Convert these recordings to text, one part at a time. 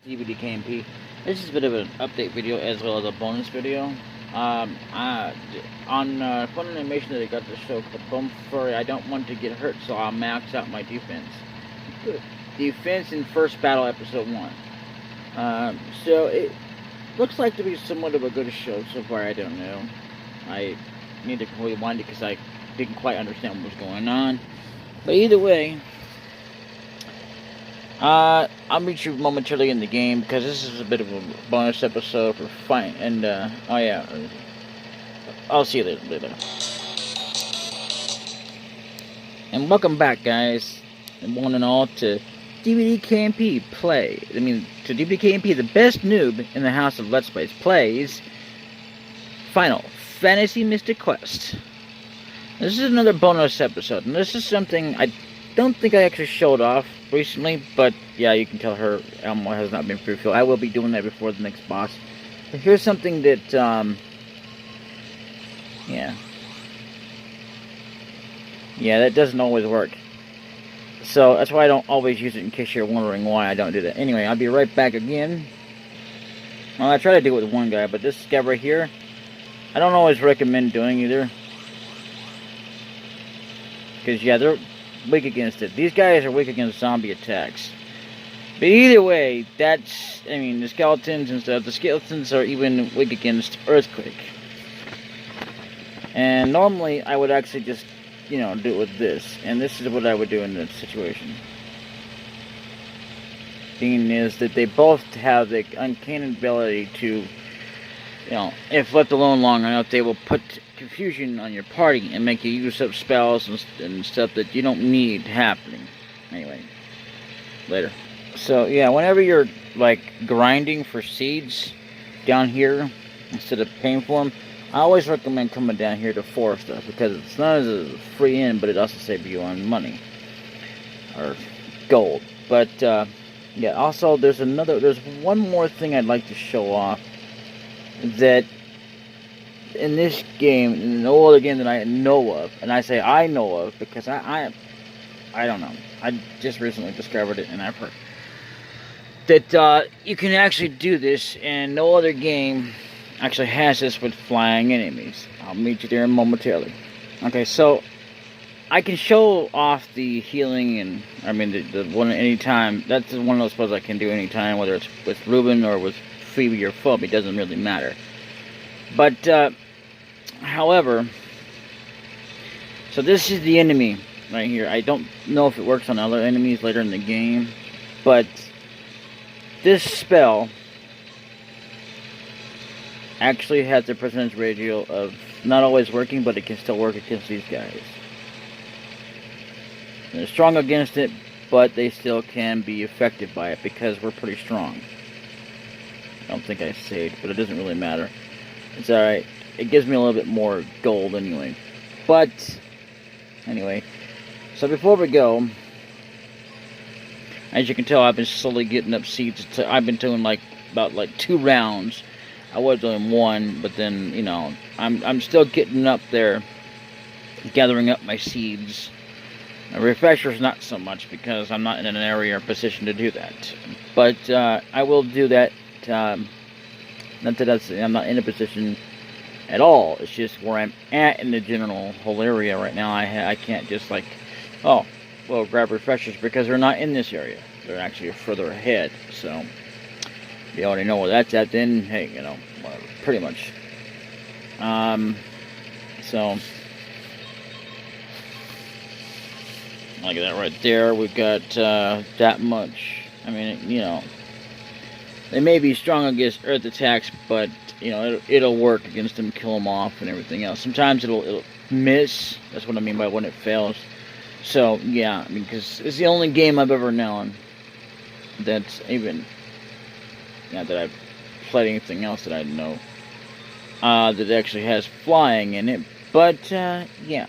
DbdKmp. This is a bit of an update video as well as a bonus video. On fun animation that I got to show the bum furry, I don't want to get hurt, so I'll max out my defense. Defense in first battle episode 1. So it looks like to be somewhat of a good show so far. I don't know. I need to rewind it because I didn't quite understand what was going on. But either way, I'll meet you momentarily in the game because this is a bit of a bonus episode for fun. And oh yeah, I'll see you later. And welcome back, guys, and one and all, to DbdKmp play. I mean, to DbdKmp, the best noob in the house of Let's Plays, plays Final Fantasy Mystic Quest. This is another bonus episode, and this is something I don't think I actually showed off recently, but yeah, you can tell her Elmo has not been fulfilled. I will be doing that before the next boss. But here's something that, yeah, that doesn't always work. So that's why I don't always use it, in case you're wondering why I don't do that. Anyway, I'll be right back again. Well, I try to do it with one guy, but this guy right here, I don't always recommend doing either. Because, yeah, they're weak against it. These guys are weak against zombie attacks. But either way, that's, I mean, the skeletons and stuff, the skeletons are even weak against earthquake. And normally, I would actually just, you know, do it with this. And this is what I would do in this situation. Being is that they both have the uncanny ability to, you know, if left alone long enough, they will put confusion on your party and make you use up spells and stuff that you don't need happening. Anyway, later. So yeah, whenever you're like grinding for seeds down here instead of paying for them, I always recommend coming down here to forest stuff, because it's not as a free in, but it also saves you on money or gold. But yeah, also there's one more thing I'd like to show off that in this game, in no other game that I know of, and I say I know of because I don't know. I just recently discovered it, and I've heard that you can actually do this, and no other game actually has this with flying enemies. I'll meet you there momentarily. Okay, so I can show off the healing, and I mean the one at any time. That's one of those spells I can do anytime, whether it's with Ruben or with Phoebe or Phoebe. It doesn't really matter. But however, so this is the enemy right here. I don't know if it works on other enemies later in the game, but this spell actually has a percentage ratio of not always working, but it can still work against these guys. They're strong against it, but they still can be affected by it because we're pretty strong. I don't think I saved, but it doesn't really matter. It's alright. It gives me a little bit more gold anyway. But, anyway. So before we go, as you can tell, I've been slowly getting up seeds. I've been doing about 2 rounds. I was doing 1, but then, you know, I'm still getting up there, gathering up my seeds. Refreshers not so much, because I'm not in an area or position to do that. But I will do that. Not that I'm not in a position at all. It's just where I'm at in the general whole area right now. I can't just oh, well, grab refreshers, because they're not in this area. They're actually further ahead. So if you already know where that's at, then hey, you know, whatever, pretty much. So like that right there, we've got that much. I mean, you know, they may be strong against earth attacks, but you know, it'll work against them, kill them off, and everything else. Sometimes it'll miss. That's what I mean by when it fails. So yeah, I mean, because it's the only game I've ever known that's even, not that I've played anything else that I know that actually has flying in it. But yeah.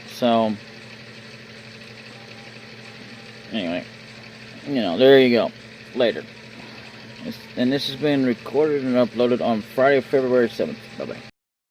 So anyway, you know, there you go. Later. And this has been recorded and uploaded on Friday, February 7th. Bye-bye.